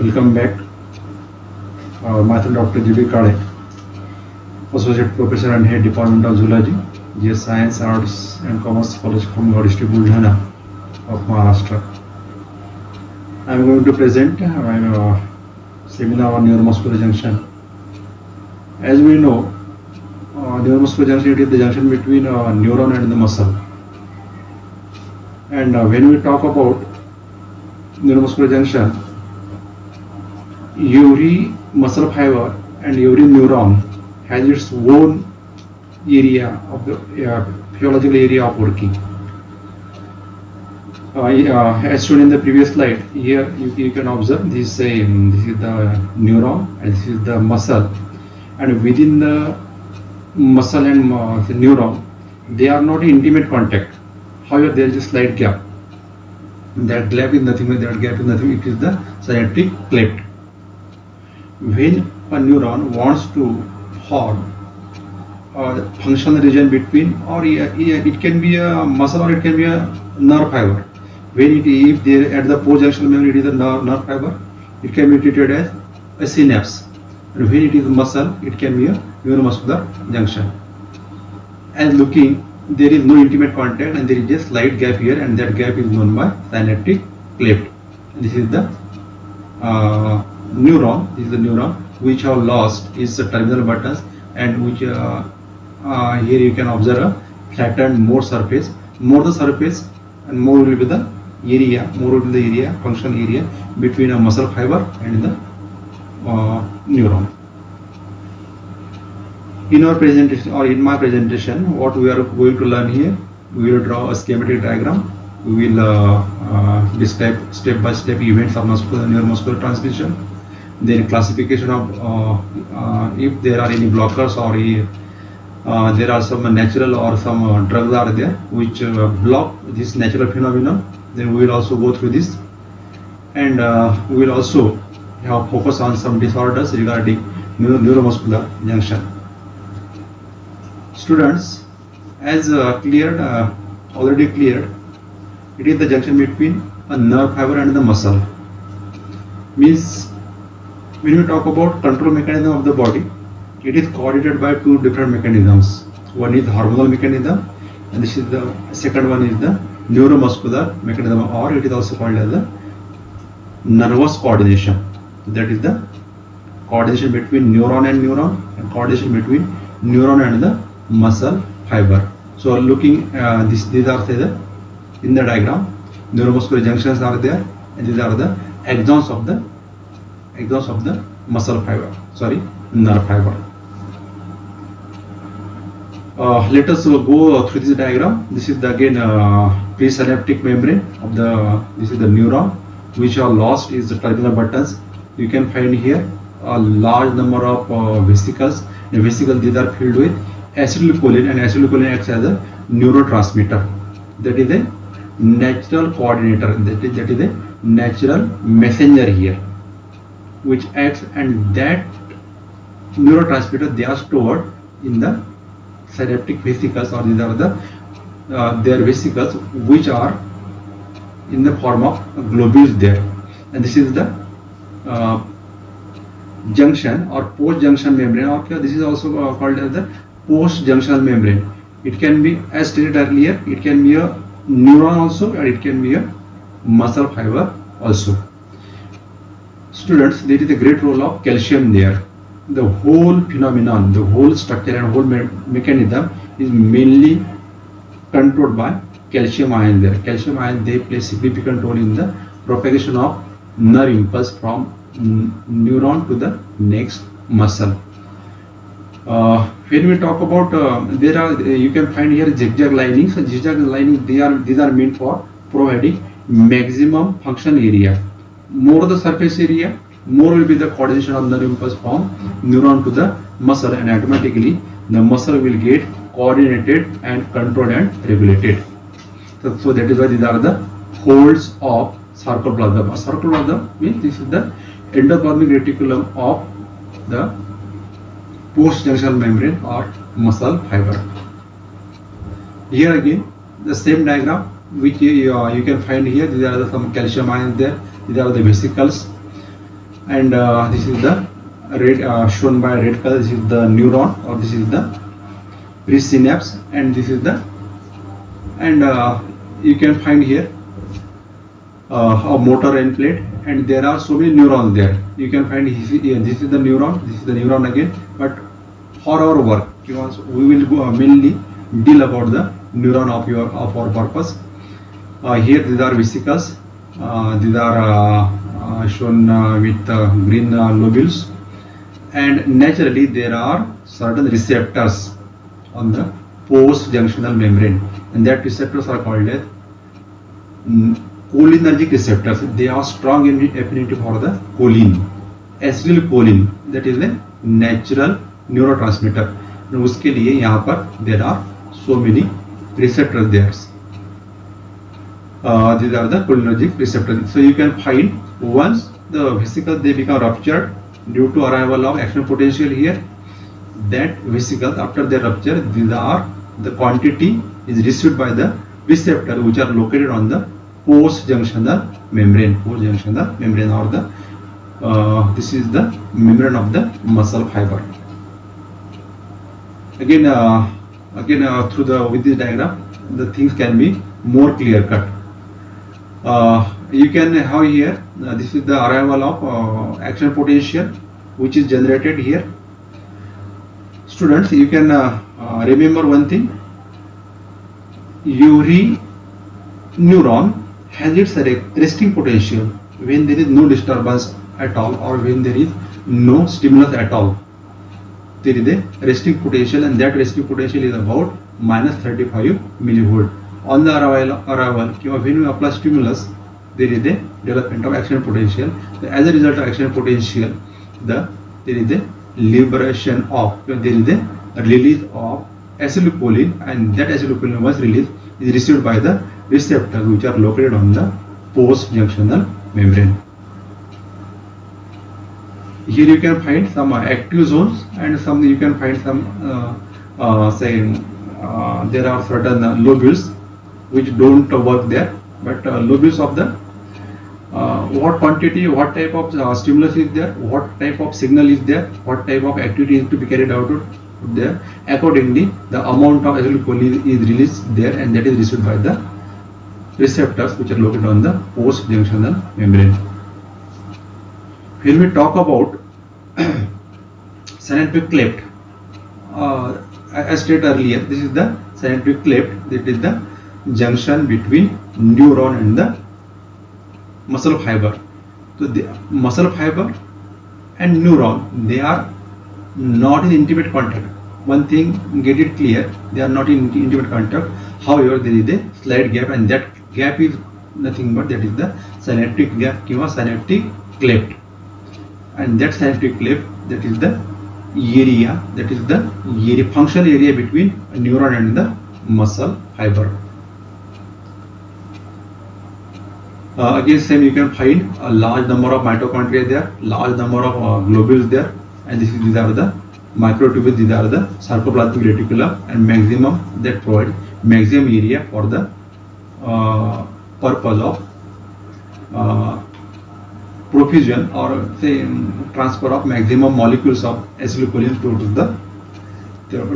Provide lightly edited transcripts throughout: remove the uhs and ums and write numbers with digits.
Welcome back. Myself Dr. G.B. Kale, Associate Professor and Head Department of Zoology, GS Science, Arts and Commerce College from District Buldhana of Maharashtra. I am going to present my seminar on neuromuscular junction. As we know, neuromuscular junction is the junction between neuron and the muscle. And when we talk about neuromuscular junction, every muscle fiber and every neuron has its own area of the physiological area of working. As shown in the previous slide, here you can observe this is the neuron and this is the muscle, and within the muscle and the neuron, they are not in intimate contact. However, there is a slight gap. That gap is nothing. It is the synaptic cleft. When a neuron wants to form a functional region between, or it can be a muscle or it can be a nerve fiber. If they at the post-junctional membrane, it is a nerve fiber, it can be treated as a synapse. And when it is a muscle, it can be a neuromuscular junction. As looking, there is no intimate contact and there is a slight gap here, and that gap is known by synaptic cleft. This is the neuron. This is the neuron which have lost its terminal buttons, and which here you can observe a flattened more surface. More the surface and more will be the area, functional area between a muscle fiber and the neuron. In our presentation, or in my presentation, what we are going to learn here, we will draw a schematic diagram. We will describe step by step events of neuromuscular transmission, then classification of if there are any blockers, or there are some natural or some drugs are there which block this natural phenomenon. Then we will also go through this, and we will also focus on some disorders regarding neuromuscular junction. Students, as already cleared, it is the junction between a nerve fiber and the muscle. Means when we talk about control mechanism of the body, it is coordinated by two different mechanisms. One is hormonal mechanism, and this is the second one is the neuromuscular mechanism, or it is also called as the nervous coordination. That is the coordination between neuron and neuron, and coordination between neuron and the muscle fiber. So looking these are in the diagram, neuromuscular junctions are there, and these are the axons of the muscle fiber, nerve fiber. Let us go through this diagram. This is the again presynaptic membrane of this is the neuron, which are lost is the terminal buttons. You can find here a large number of vesicles. The vesicles, these are filled with acetylcholine, and acetylcholine acts as a neurotransmitter. That is a natural coordinator. That is a natural messenger here, which acts, and that neurotransmitter, they are stored in the synaptic vesicles, or these are the their vesicles which are in the form of globules there. And this is the junction or post-junction membrane, or this is also called as the post-junctional membrane. It can be, as stated earlier, it can be a neuron also, and it can be a muscle fiber also. Students, there is a great role of calcium there. The whole phenomenon, the whole structure and whole mechanism is mainly controlled by calcium ion there. Calcium ion, they play significant role in the propagation of nerve impulse from neuron to the next muscle. When we talk about there are you can find here zigzag linings. So zigzag linings, these are meant for providing maximum functional area. More the surface area, more will be the coordination of nerve impulse from neuron to the muscle, and automatically the muscle will get coordinated and controlled and regulated. So that is why these are the folds of sarcoplasm. Sarcoplasm means this is the endoplasmic reticulum of the post-junctional membrane or muscle fiber. Here again the same diagram which you can find here. These are some calcium ions there. These are the vesicles. and this is the red shown by red color. This is the neuron, or this is the presynapse, and this is the, and you can find here a motor end plate, and there are so many neurons there. You can find this is the neuron, this is the neuron again. But for our work, because we will go mainly deal about the neuron of our purpose. Here these are vesicles. These are shown with green lobules, and naturally there are certain receptors on the post-junctional membrane, and that receptors are called as cholinergic receptors. They are strong in affinity for the choline, acetylcholine, that is a natural neurotransmitter. And उसके लिए यहाँ पर there are so many receptors there. These are the cholinergic receptors. So you can find once the vesicles they become ruptured due to arrival of action potential here, that vesicles after their rupture, these are the quantity is received by the receptor which are located on the post-junctional membrane. Post-junctional membrane, or the this is the membrane of the muscle fiber. Again, through the with this diagram, the things can be more clear cut. You can have here this is the arrival of action potential which is generated here. Students, you can remember one thing. Every neuron has its resting potential when there is no disturbance at all, or when there is no stimulus at all. There is a resting potential, and that resting potential is about -35 millivolt. On the arrival, when we apply stimulus, there is a development of action potential. So as a result of action potential, there is a liberation of, there is a release of acetylcholine, and that acetylcholine was released is received by the receptors which are located on the post-junctional membrane. Here you can find some active zones, and some you can find some there are certain lobules which don't work there, but lobules of the what quantity, what type of stimulus is there, what type of signal is there, what type of activity is to be carried out there. Accordingly, the amount of acetylcholine is released there, and that is received by the receptors which are located on the post-junctional membrane. When we talk about synaptic cleft, as stated earlier, this is the synaptic cleft, that is the junction between neuron and the muscle fiber. So the muscle fiber and neuron, they are not in intimate contact. One thing, get it clear, they are not in intimate contact. However, there is a slight gap, and that gap is nothing but that is the synaptic gap, synaptic cleft. And that synaptic cleft, that is the area, that is the area, functional area between a neuron and the muscle fiber. Again, same, you can find a large number of mitochondria there, large number of globules there, and these are the microtubules, these are the sarcoplasmic reticulum, and maximum that provide maximum area for the purpose of profusion, or say transfer of maximum molecules of acetylcholine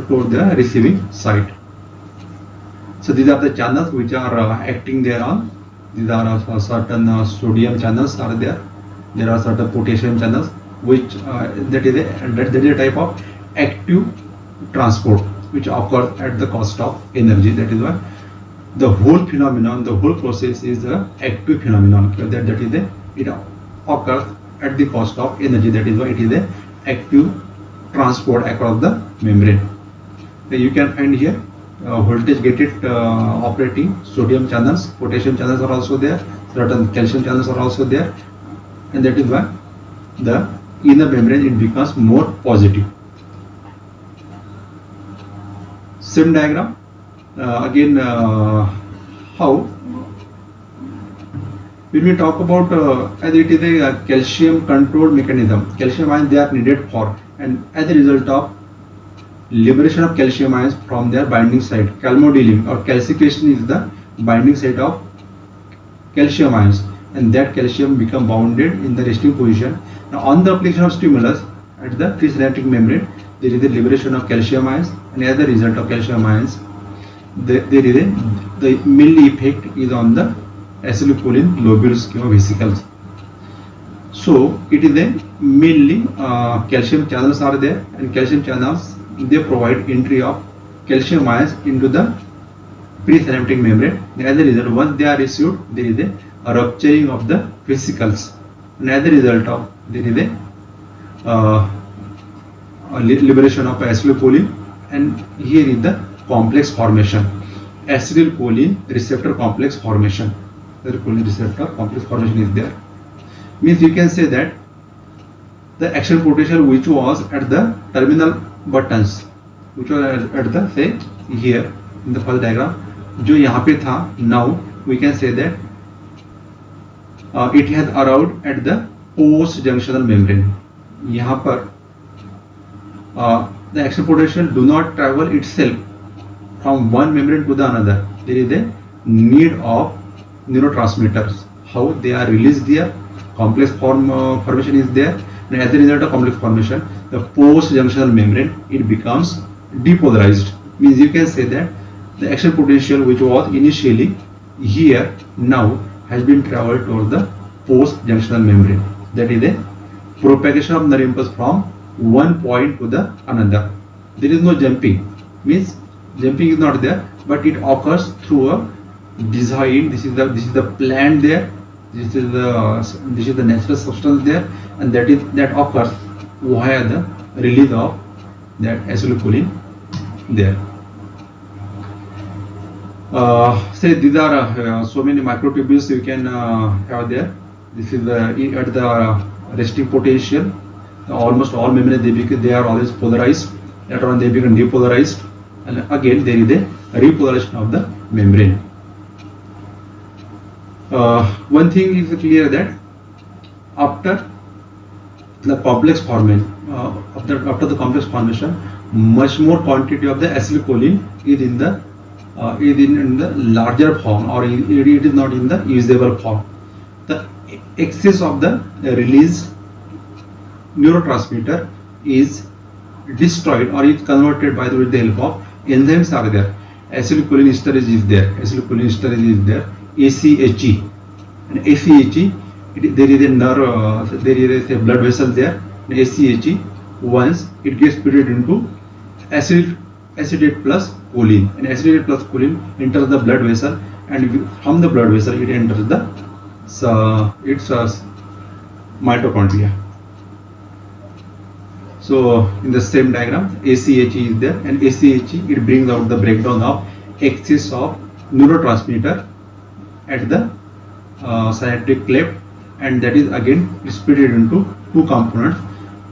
towards the receiving site. So these are the channels which are acting thereon. These are certain sodium channels are there. There are certain potassium channels, which that is a type of active transport which occurs at the cost of energy. That is why the whole phenomenon, the whole process is the active phenomenon. That is it occurs at the cost of energy. That is why it is a active transport across the membrane. So you can find here voltage gated operating sodium channels, potassium channels are also there, certain calcium channels are also there, and that is why the inner membrane it becomes more positive. Same diagram again. How when we talk about as it is a calcium controlled mechanism, calcium ions they are needed for, and as a result of liberation of calcium ions from their binding site, calmodulin or calcification is the binding site of calcium ions, and that calcium become bounded in the resting position. Now on the application of stimulus at the presynaptic membrane, there is a liberation of calcium ions, and as a result of calcium ions, there is the mill effect is on the acetylcholine lobules or vesicles. So it is a mainly calcium channels are there, and calcium channels they provide entry of calcium ions into the presynaptic membrane. As a result, once they are received, there is a rupturing of the vesicles, and as a result of there is a liberation of acetylcholine, and here is the complex formation, acetylcholine receptor complex formation. Acetylcholine receptor complex formation is there. Means you can say that the action potential which was at the terminal buttons, which was at the say here in the first diagram, जो यहाँ पे था, now we can say that it has arrived at the post junctional membrane. यहाँ पर the action potential do not travel itself from one membrane to the another. There is a need of neurotransmitters. How they are released there, complex formation is there, and as a result of complex formation, the post junctional membrane it becomes depolarized. Means you can say that the action potential which was initially here now has been traveled towards the post junctional membrane. That is a propagation of nerve impulse from one point to the another. There is no jumping. Means jumping is not there, but it occurs through a design. This is the plant there. This is the natural substance there, and that occurs via the release of that acetylcholine there. Say these are so many microtubules you can have there. This is at the resting potential. Almost all membranes they are always polarized. Later on they become depolarized, and again there is a repolarization of the membrane. One thing is clear that after the complex formation, after the complex formation, much more quantity of the acetylcholine is in the larger form, or it is not in the usable form. The excess of the released neurotransmitter is destroyed or is converted by with the help of enzymes are there. Acetylcholinesterase is there. Acetylcholinesterase is there. ACHE, and ACHE there is a nerve, there is a blood vessel there. And ACHE once it gets split into acetate plus choline, and acetate plus choline enters the blood vessel, and from the blood vessel it enters the its mitochondria. So in the same diagram, ACHE is there, and ACHE it brings out the breakdown of excess of neurotransmitter at the synaptic cleft, and that is again split into two components,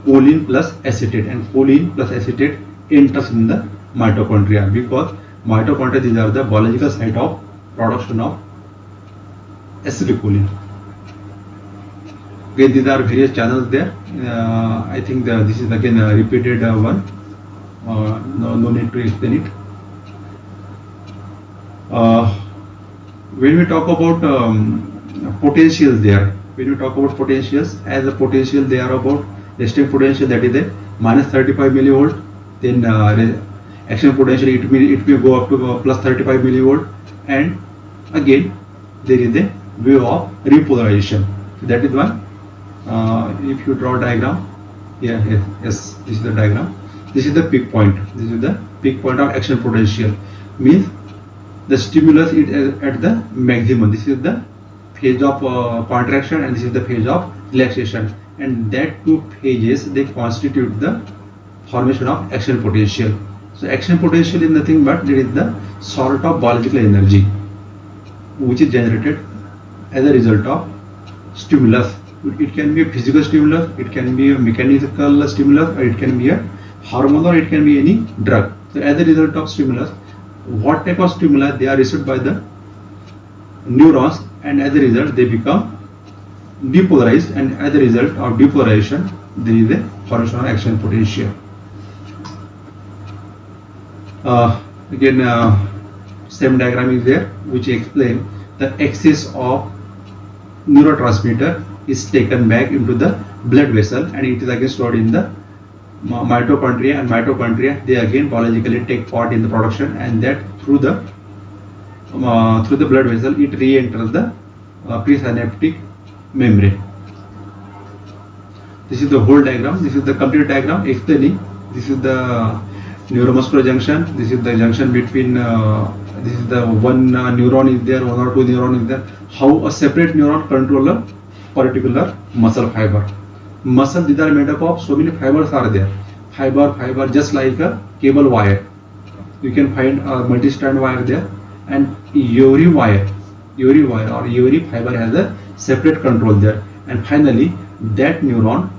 choline plus acetate, and choline plus acetate enters in the mitochondria, because mitochondria these are the biological site of production of acetylcholine. Okay, these are various channels there. I think this is again a repeated one. No need to explain it. When we talk about potentials there, when we talk about potentials, as a potential they are about resting potential, that is a minus 35 millivolt. Then action potential it may go up to plus 35 millivolt, and again there is a way of repolarization. So that is one. If you draw diagram, yes, this is the diagram. This is the peak point. This is the peak point of action potential. Means the stimulus is at the maximum. This is the phase of contraction, and this is the phase of relaxation, and that two phases they constitute the formation of action potential. So action potential is nothing but there is the sort of biological energy which is generated as a result of stimulus. It can be a physical stimulus, it can be a mechanical stimulus, or it can be a hormonal, or it can be any drug. So as a result of stimulus, what type of stimuli they are received by the neurons, and as a result they become depolarized, and as a result of depolarization there is a formation of action potential. Again same diagram is there which explain the excess of neurotransmitter is taken back into the blood vessel, and it is again stored in the mitochondria, and mitochondria, they again biologically take part in the production, and that through the blood vessel it re-enters the presynaptic membrane. This is the whole diagram. This is the complete diagram explaining. This is the neuromuscular junction. This is the junction between. This is the one neuron is there, one or two neuron is there. How a separate neuron control a particular muscle fiber. Muscle, these are made up of so many fibers are there. Fiber, just like a cable wire. You can find a multi-strand wire there, and every wire or every fiber has a separate control there. And finally, that neuron,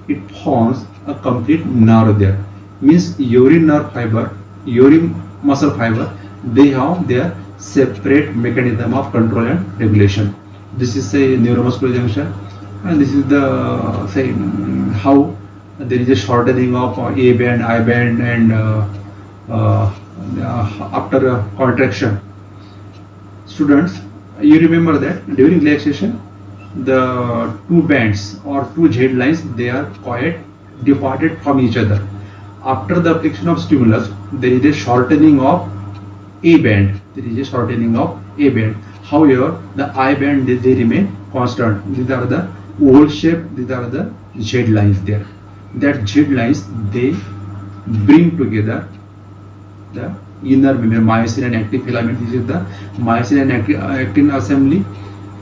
it forms a complete nerve there. Means every nerve fiber, every muscle fiber, they have their separate mechanism of control and regulation. This is a neuromuscular junction, and this is the say how there is a shortening of A band, I band, and after contraction. Students, you remember that during relaxation, the two bands or two Z lines, they are quite departed from each other. After the application of stimulus, there is a shortening of A band. However, the I band, they remain constant. These are the oval shape. These are the Z lines there. That Z lines, they bring together the inner membrane, myosin and actin filament. This is the myosin and actin assembly,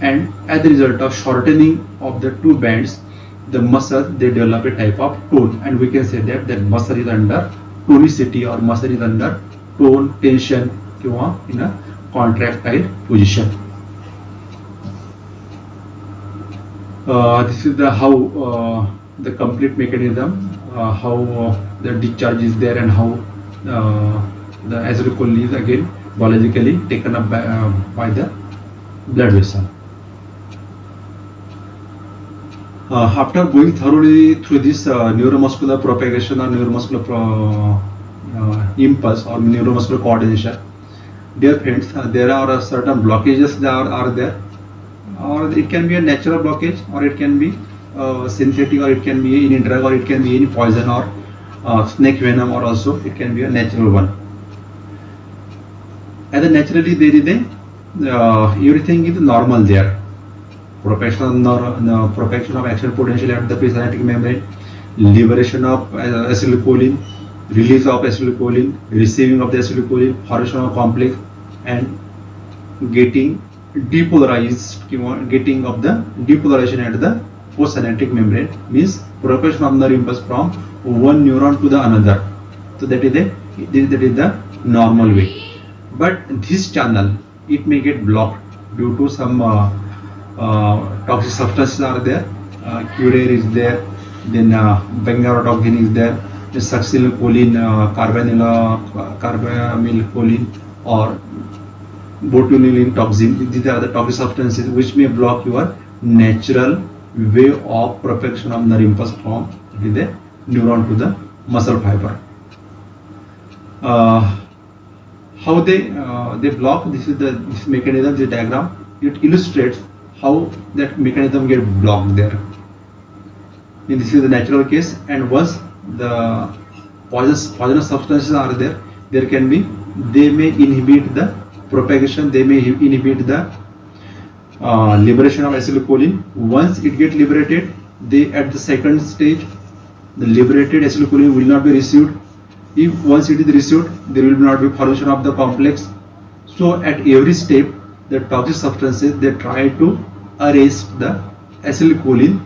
and as a result of shortening of the two bands, the muscle, they develop a type of tone, and we can say that muscle is under tonicity, or muscle is under tone, tension, in a contractile position. This is the how the complete mechanism, how the discharge is there, and how the acetylcholine is again biologically taken up by the blood vessel. After going thoroughly through this neuromuscular propagation or neuromuscular impulse or neuromuscular coordination, dear friends, there are certain blockages that are there, or it can be a natural blockage, or it can be synthetic, or it can be any drug, or it can be any poison, or snake venom, or also it can be a natural one. As a naturally, there is a everything is normal there. Propaction of action potential at the presynaptic membrane, liberation of acetylcholine, release of acetylcholine, receiving of the acetylcholine, formation of complex, and getting depolarized, getting of the depolarization at the postsynaptic membrane, means propagation of nerve impulse from one neuron to the another. So that is the normal way. But this channel, it may get blocked due to some toxic substances are there. Curare is there, then bengarotoxin is there, the succinylcholine, carbamylcholine, or botulinum toxin. These are the toxic substances which may block your natural way of propagation of nerve impulse from the neuron to the muscle fiber. How they block? This is this mechanism, this diagram. It illustrates how that mechanism get blocked there. And this is the natural case, and once the poisonous substances are there, they may inhibit the propagation, they may inhibit the liberation of acetylcholine. Once it gets liberated, at the second stage, the liberated acetylcholine will not be received. If once it is received, there will not be formation of the complex. So at every step, the toxic substances, they try to arrest the acetylcholine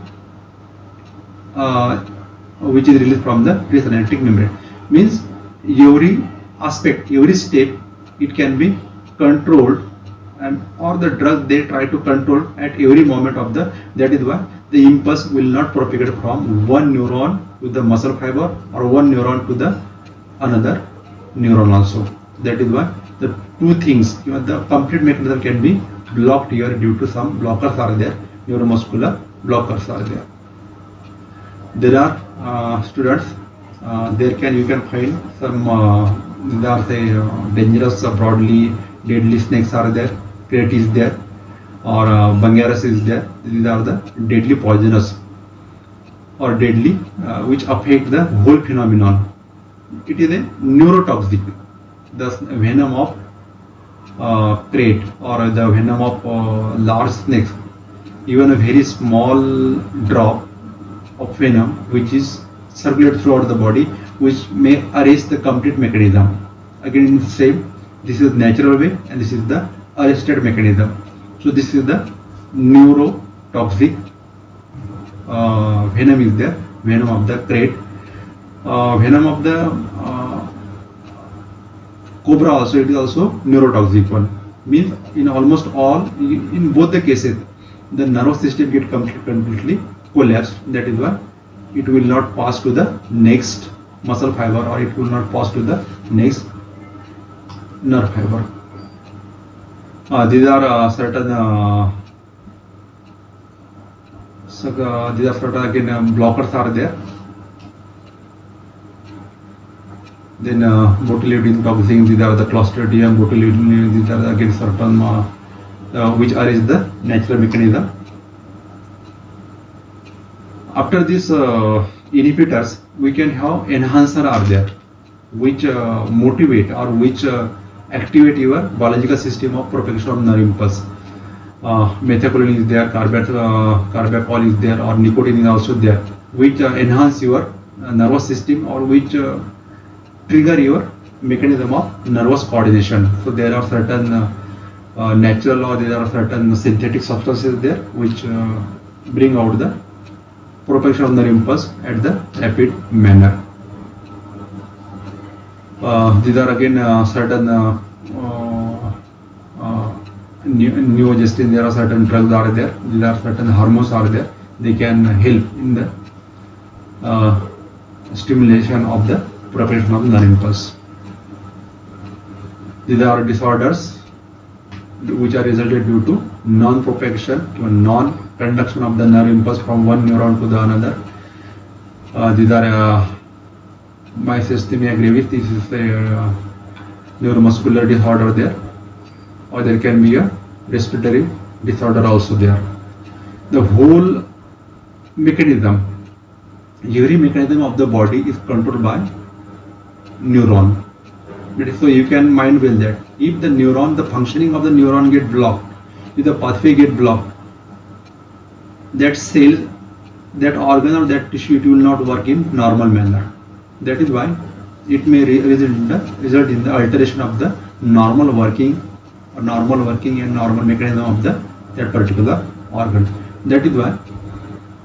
which is released from the presynaptic membrane. Means every aspect, every step, it can be controlled, and or the drug they try to control at every moment of the. That is why the impulse will not propagate from one neuron to the muscle fiber, or one neuron to the another neuron also. That is why the two things, the complete mechanism can be blocked here due to some blockers are there, neuromuscular blockers are there. There are students, you can find some there are dangerous broadly deadly snakes are there, crate is there, or Bungarus is there. These are the deadly poisonous or deadly which affect the whole phenomenon. It is a neurotoxic. The venom of crate or the venom of large snakes, even a very small drop of venom which is circulated throughout the body, which may arrest the complete mechanism. Again, same. This is natural way, and this is the arrested mechanism. So this is the neurotoxic venom is there. Venom of the crate, venom of the cobra also, it is also neurotoxic one. Means in almost all, in both the cases, the nervous system get completely collapsed. That is why it will not pass to the next muscle fiber, or it will not pass to the next nerve fiber. These are certain again blockers are there. Then botulinum toxin, these are the Clostridium botulinum, these are again certain which arrest the natural mechanism. After these inhibitors, we can have enhancer are there, which motivate or which activate your biological system of propagation of nerve impulse. Methacholine is there, carbachol is there, or nicotine is also there, which enhance your nervous system or which trigger your mechanism of nervous coordination. So there are certain natural or there are certain synthetic substances there which bring out the propagation of nerve impulse at the rapid manner. These are again certain neogestin. There are certain drugs are there. There are certain hormones are there. They can help in the stimulation of the propagation of nerve impulse. These are disorders which are resulted due to non-propagation or non-conduction of the nerve impulse from one neuron to the another. These are myasthenia gravis. This is a neuromuscular disorder there, or there can be a respiratory disorder also there. The whole mechanism, every mechanism of the body is controlled by neuron. So you can mind well that if the neuron, the functioning of the neuron get blocked, if the pathway get blocked, that cell, that organ or that tissue, it will not work in normal manner. That is why it may result in the alteration of the normal working and normal mechanism of that particular organ. That is why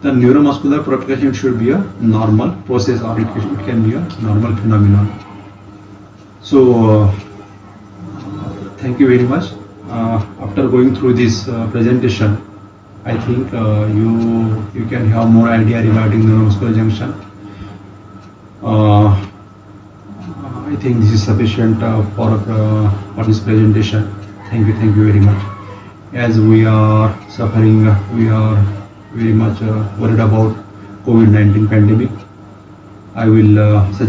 the neuromuscular propagation should be a normal process, or it can be a normal phenomenon. So thank you very much. After going through this presentation, I think you can have more idea regarding neuromuscular junction. I think this is sufficient for this presentation. Thank you very much. As we are suffering, we are very much worried about COVID-19 pandemic. I will suggest